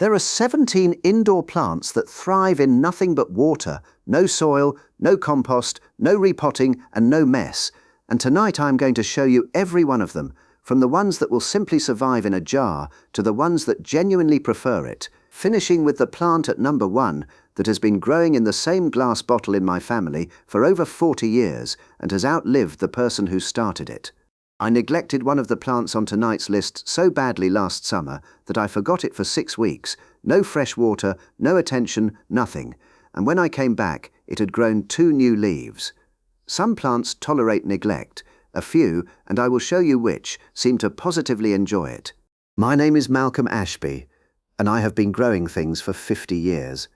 There are 17 indoor plants that thrive in nothing but water, no soil, no compost, no repotting, and no mess. And tonight I'm going to show you every one of them, from the ones that will simply survive in a jar to the ones that genuinely prefer it, finishing with the plant at number 1 that has been growing in the same glass bottle in my family for over 40 years and has outlived the person who started it. I neglected one of the plants on tonight's list so badly last summer that I forgot it for 6 weeks. No fresh water, no attention, nothing. And when I came back, it had grown 2 new leaves. Some plants tolerate neglect. A few, and I will show you which, seem to positively enjoy it. My name is Malcolm Ashby, and I have been growing things for 50 years.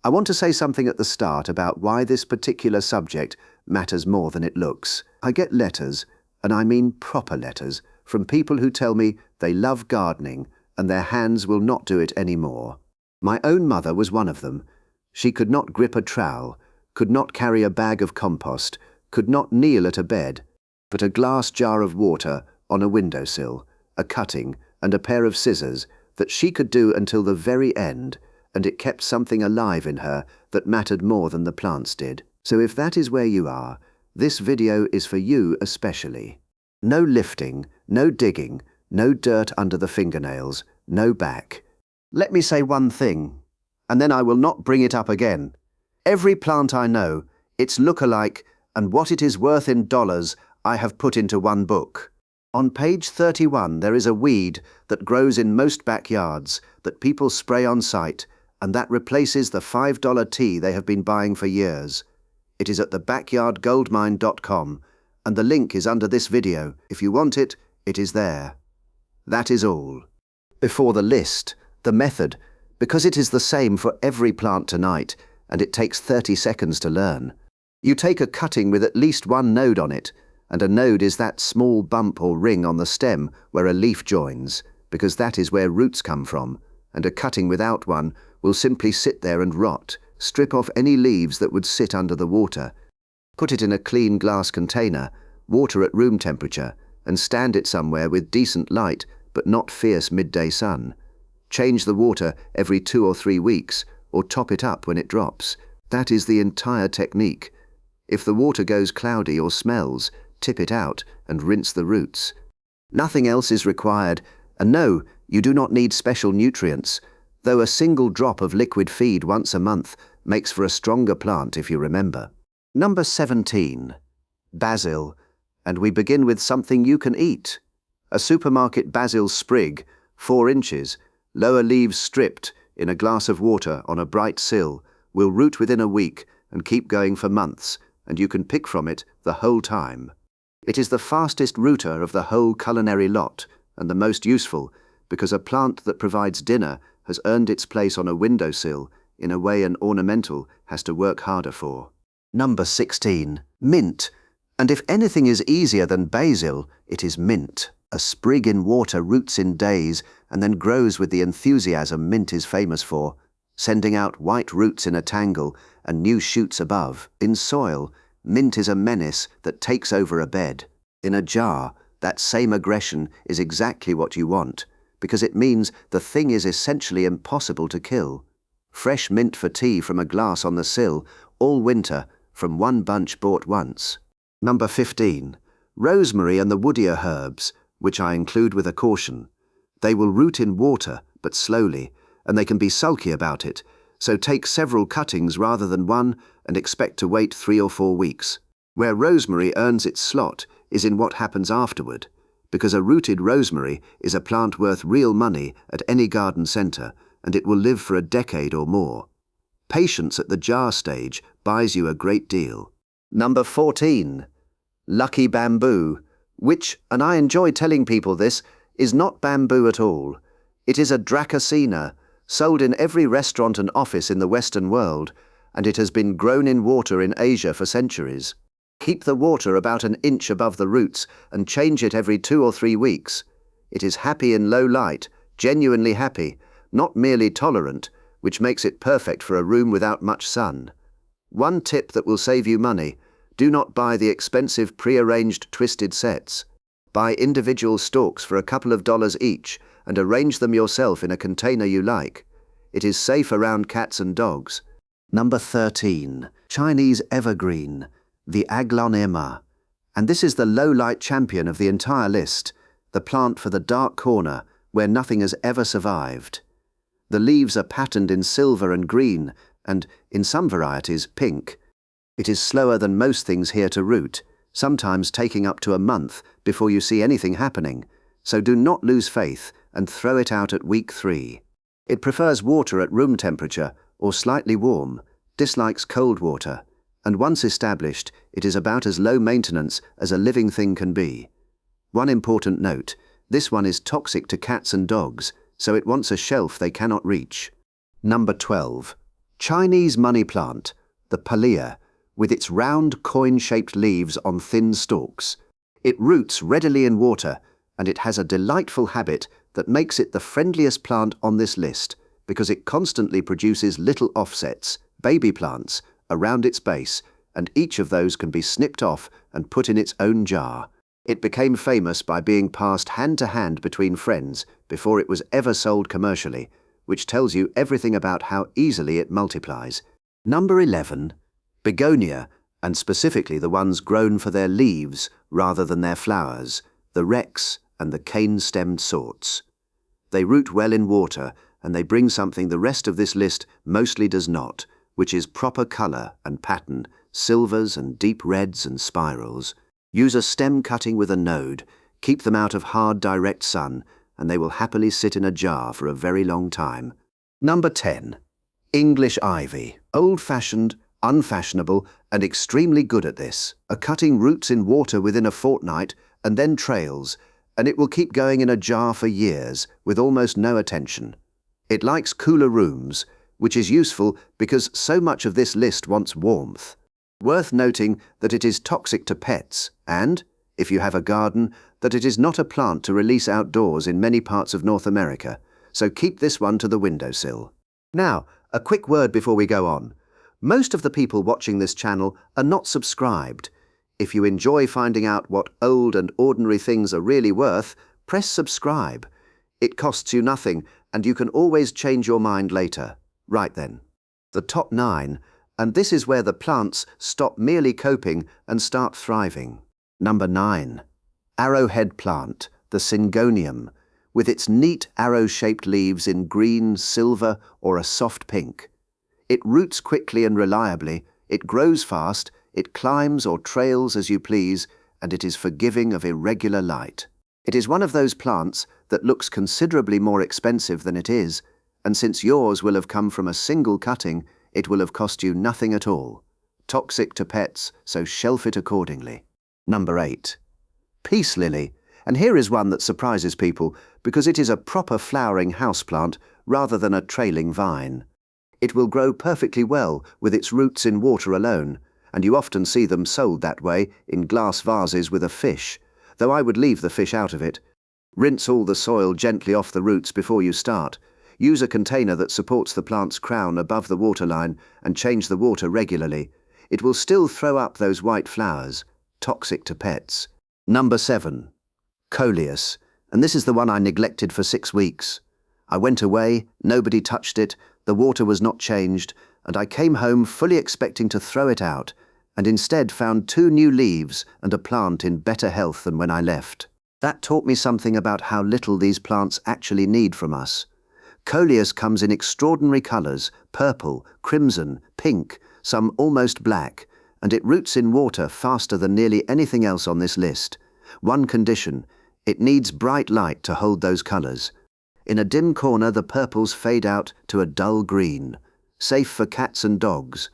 I want to say something at the start about why this particular subject matters more than it looks. I get letters, and I mean proper letters, from people who tell me they love gardening and their hands will not do it anymore. My own mother was one of them. She could not grip a trowel, could not carry a bag of compost, could not kneel at a bed, but a glass jar of water on a windowsill, a cutting and a pair of scissors that she could do until the very end, and it kept something alive in her that mattered more than the plants did. So if that is where you are, this video is for you especially. No lifting, no digging, no dirt under the fingernails, no back. Let me say one thing, and then I will not bring it up again. Every plant I know, its look-alike, and what it is worth in dollars, I have put into one book. On page 31 there is a weed that grows in most backyards that people spray on site, and that replaces the $5 tea they have been buying for years. It is at thebackyardgoldmine.com, and the link is under this video. If you want it, it is there. That is all. Before the list, the method, because it is the same for every plant tonight, and it takes 30 seconds to learn. You take a cutting with at least one node on it, and a node is that small bump or ring on the stem where a leaf joins, because that is where roots come from, and a cutting without one will simply sit there and rot. Strip off any leaves that would sit under the water. Put it in a clean glass container, water at room temperature, and stand it somewhere with decent light but not fierce midday sun. Change the water every 2 or 3 weeks, or top it up when it drops. That is the entire technique. If the water goes cloudy or smells, tip it out and rinse the roots. Nothing else is required, and no, you do not need special nutrients, though a single drop of liquid feed once a month makes for a stronger plant if you remember. Number 17. Basil, and we begin with something you can eat. A supermarket basil sprig, 4 inches, lower leaves stripped, in a glass of water on a bright sill, will root within a week and keep going for months, and you can pick from it the whole time. It is the fastest rooter of the whole culinary lot, and the most useful, because a plant that provides dinner has earned its place on a windowsill in a way an ornamental has to work harder for. Number 16. Mint. And if anything is easier than basil, it is mint. A sprig in water roots in days and then grows with the enthusiasm mint is famous for, sending out white roots in a tangle and new shoots above. In soil, mint is a menace that takes over a bed. In a jar, that same aggression is exactly what you want, because it means the thing is essentially impossible to kill. Fresh mint for tea from a glass on the sill, all winter, from one bunch bought once. Number 15. Rosemary and the woodier herbs, which I include with a caution. They will root in water, but slowly, and they can be sulky about it, so take several cuttings rather than one and expect to wait 3 or 4 weeks. Where rosemary earns its slot is in what happens afterward, because a rooted rosemary is a plant worth real money at any garden centre, and it will live for a decade or more. Patience at the jar stage buys you a great deal. Number 14. Lucky bamboo, which, and I enjoy telling people this, is not bamboo at all. It is a Dracacina, sold in every restaurant and office in the Western world, and it has been grown in water in Asia for centuries. Keep the water about an inch above the roots and change it every 2 or 3 weeks. It is happy in low light, genuinely happy, not merely tolerant, which makes it perfect for a room without much sun. One tip that will save you money: do not buy the expensive pre-arranged twisted sets. Buy individual stalks for a couple of dollars each and arrange them yourself in a container you like. It is safe around cats and dogs. Number 13. Chinese evergreen, the Aglonema. And this is the low-light champion of the entire list, the plant for the dark corner where nothing has ever survived. The leaves are patterned in silver and green, and, in some varieties, pink. It is slower than most things here to root, sometimes taking up to a month before you see anything happening, so do not lose faith and throw it out at week 3. It prefers water at room temperature or slightly warm, dislikes cold water, and once established, it is about as low maintenance as a living thing can be. One important note, this one is toxic to cats and dogs, so it wants a shelf they cannot reach. Number 12. Chinese money plant, the Palea, with its round coin-shaped leaves on thin stalks. It roots readily in water, and it has a delightful habit that makes it the friendliest plant on this list because it constantly produces little offsets, baby plants, around its base, and each of those can be snipped off and put in its own jar. It became famous by being passed hand to hand between friends before it was ever sold commercially, which tells you everything about how easily it multiplies. Number 11. Begonia, and specifically the ones grown for their leaves rather than their flowers, the Rex and the cane-stemmed sorts. They root well in water, and they bring something the rest of this list mostly does not, which is proper colour and pattern, silvers and deep reds and spirals. Use a stem cutting with a node, keep them out of hard direct sun, and they will happily sit in a jar for a very long time. Number 10. English ivy, old-fashioned, unfashionable, and extremely good at this. A cutting roots in water within a fortnight and then trails, and it will keep going in a jar for years with almost no attention. It likes cooler rooms, which is useful because so much of this list wants warmth. Worth noting that it is toxic to pets and, if you have a garden, that it is not a plant to release outdoors in many parts of North America, so keep this one to the windowsill. Now, a quick word before we go on. Most of the people watching this channel are not subscribed. If you enjoy finding out what old and ordinary things are really worth, press subscribe. It costs you nothing, and you can always change your mind later. Right then. The top 9, and this is where the plants stop merely coping and start thriving. Number 9. Arrowhead plant, the Syngonium, with its neat arrow-shaped leaves in green, silver, or a soft pink. It roots quickly and reliably, it grows fast, it climbs or trails as you please, and it is forgiving of irregular light. It is one of those plants that looks considerably more expensive than it is, and since yours will have come from a single cutting, it will have cost you nothing at all. Toxic to pets, so shelf it accordingly. Number 8. Peace lily, and here is one that surprises people because it is a proper flowering houseplant rather than a trailing vine. It will grow perfectly well with its roots in water alone, and you often see them sold that way in glass vases with a fish, though I would leave the fish out of it. Rinse all the soil gently off the roots before you start. Use a container that supports the plant's crown above the waterline and change the water regularly. It will still throw up those white flowers, toxic to pets. Number 7. Coleus, and this is the one I neglected for 6 weeks. I went away, nobody touched it, the water was not changed, and I came home fully expecting to throw it out, and instead found 2 new leaves and a plant in better health than when I left. That taught me something about how little these plants actually need from us. Coleus comes in extraordinary colours, purple, crimson, pink, some almost black, and it roots in water faster than nearly anything else on this list. One condition, it needs bright light to hold those colours. In a dim corner the purples fade out to a dull green. Safe for cats and dogs.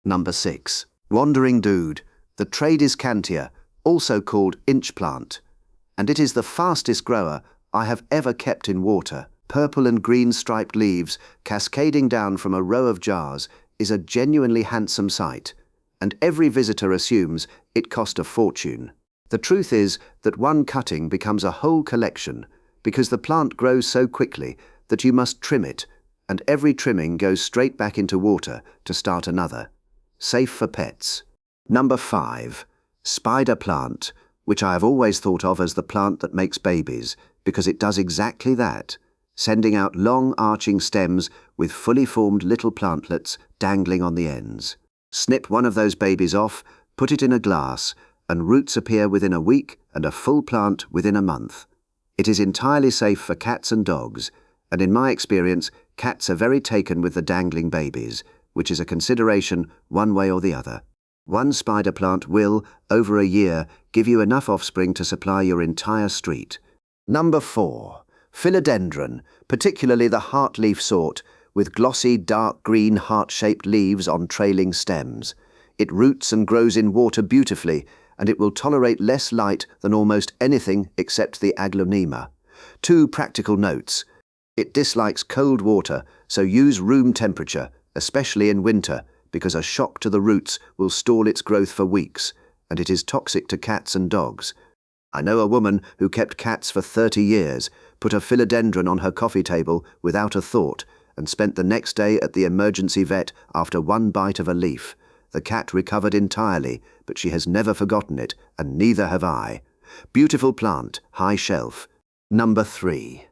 Number 6. Wandering Dude, the Tradescantia, also called inch plant. And it is the fastest grower I have ever kept in water. Purple and green striped leaves cascading down from a row of jars is a genuinely handsome sight, and every visitor assumes it cost a fortune. The truth is that one cutting becomes a whole collection because the plant grows so quickly that you must trim it, and every trimming goes straight back into water to start another. Safe for pets. Number 5. Spider plant, which I have always thought of as the plant that makes babies, because it does exactly that. sending out long arching stems with fully formed little plantlets dangling on the ends. Snip one of those babies off, put it in a glass, and roots appear within a week and a full plant within a month. It is entirely safe for cats and dogs, and in my experience, cats are very taken with the dangling babies, which is a consideration one way or the other. One spider plant will, over a year, give you enough offspring to supply your entire street. Number 4. Philodendron, particularly the heartleaf sort, with glossy dark green heart-shaped leaves on trailing stems. It roots and grows in water beautifully, and it will tolerate less light than almost anything except the aglaonema. 2 practical notes. It dislikes cold water, so use room temperature, especially in winter, because a shock to the roots will stall its growth for weeks, and it is toxic to cats and dogs. I know a woman who kept cats for 30 years, put a philodendron on her coffee table without a thought, and spent the next day at the emergency vet after one bite of a leaf. The cat recovered entirely, but she has never forgotten it, and neither have I. Beautiful plant, high shelf. Number 3.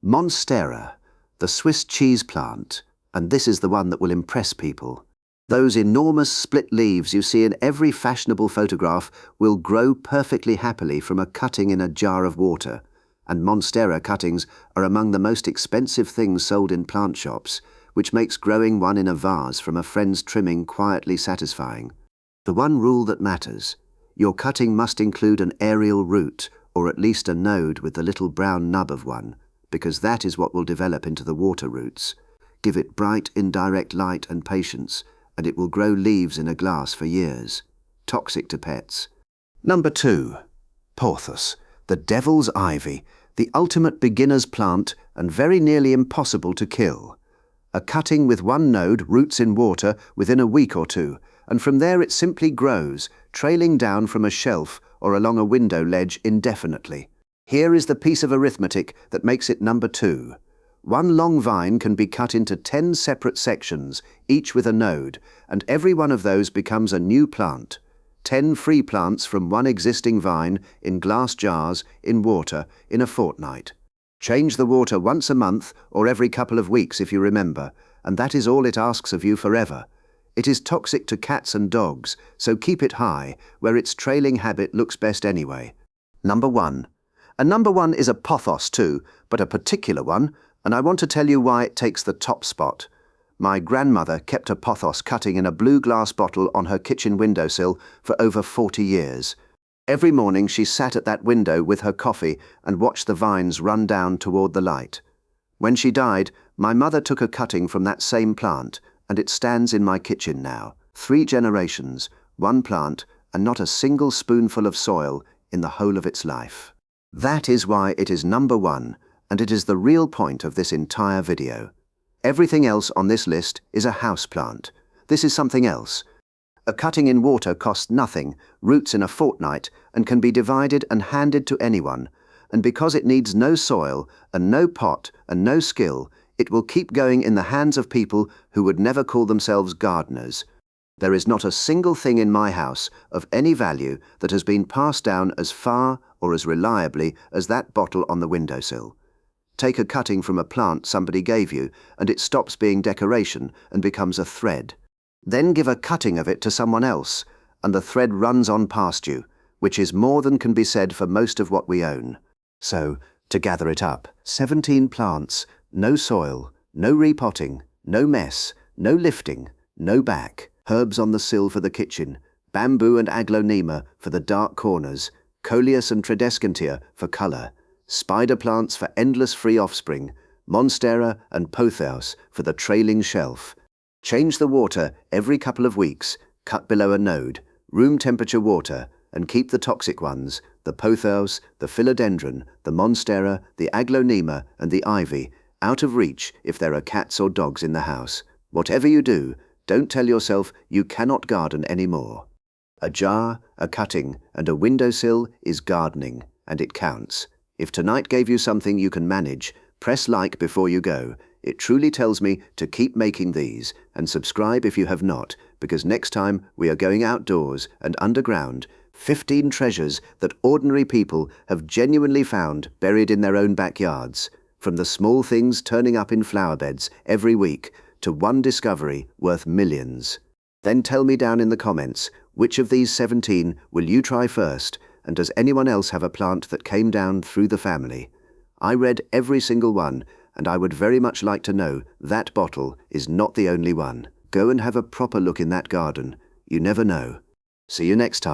Monstera, the Swiss cheese plant, and this is the one that will impress people. Those enormous split leaves you see in every fashionable photograph will grow perfectly happily from a cutting in a jar of water, and Monstera cuttings are among the most expensive things sold in plant shops, which makes growing one in a vase from a friend's trimming quietly satisfying. The one rule that matters: your cutting must include an aerial root, or at least a node with the little brown nub of one, because that is what will develop into the water roots. Give it bright, indirect light and patience, and it will grow leaves in a glass for years. Toxic to pets. Number 2. Pothos, the devil's ivy, the ultimate beginner's plant and very nearly impossible to kill. A cutting with one node roots in water within a week or 2, and from there it simply grows, trailing down from a shelf or along a window ledge indefinitely. Here is the piece of arithmetic that makes it number 2. One long vine can be cut into 10 separate sections, each with a node, and every one of those becomes a new plant. 10 free plants from one existing vine in glass jars, in water, in a fortnight. Change the water once a month or every couple of weeks if you remember, and that is all it asks of you forever. It is toxic to cats and dogs, so keep it high, where its trailing habit looks best anyway. Number 1. And number 1 is a pothos too, but a particular one, and I want to tell you why it takes the top spot. My grandmother kept a pothos cutting in a blue glass bottle on her kitchen windowsill for over 40 years. Every morning she sat at that window with her coffee and watched the vines run down toward the light. When she died, my mother took a cutting from that same plant, and it stands in my kitchen now. 3 generations, 1 plant, and not a single spoonful of soil in the whole of its life. That is why it is number 1, and it is the real point of this entire video. Everything else on this list is a houseplant. This is something else. A cutting in water costs nothing, roots in a fortnight, and can be divided and handed to anyone. And because it needs no soil, and no pot, and no skill, it will keep going in the hands of people who would never call themselves gardeners. There is not a single thing in my house of any value that has been passed down as far or as reliably as that bottle on the windowsill. Take a cutting from a plant somebody gave you, and it stops being decoration and becomes a thread. Then give a cutting of it to someone else, and the thread runs on past you, which is more than can be said for most of what we own. So, to gather it up, 17 plants, no soil, no repotting, no mess, no lifting, no back, herbs on the sill for the kitchen, bamboo and aglaonema for the dark corners, coleus and tridescantia for colour, spider plants for endless free offspring, monstera and pothos for the trailing shelf. Change the water every couple of weeks, cut below a node, room temperature water, and keep the toxic ones, the pothos, the philodendron, the monstera, the aglaonema, and the ivy, out of reach if there are cats or dogs in the house. Whatever you do, don't tell yourself you cannot garden anymore. A jar, a cutting, and a windowsill is gardening, and it counts. If tonight gave you something you can manage, press like before you go. It truly tells me to keep making these, and subscribe if you have not, because next time we are going outdoors and underground, 15 treasures that ordinary people have genuinely found buried in their own backyards. From the small things turning up in flower beds every week to one discovery worth millions. Then tell me down in the comments, which of these 17 will you try first, and does anyone else have a plant that came down through the family? I read every single one, and I would very much like to know that bottle is not the only one. Go and have a proper look in that garden. You never know. See you next time.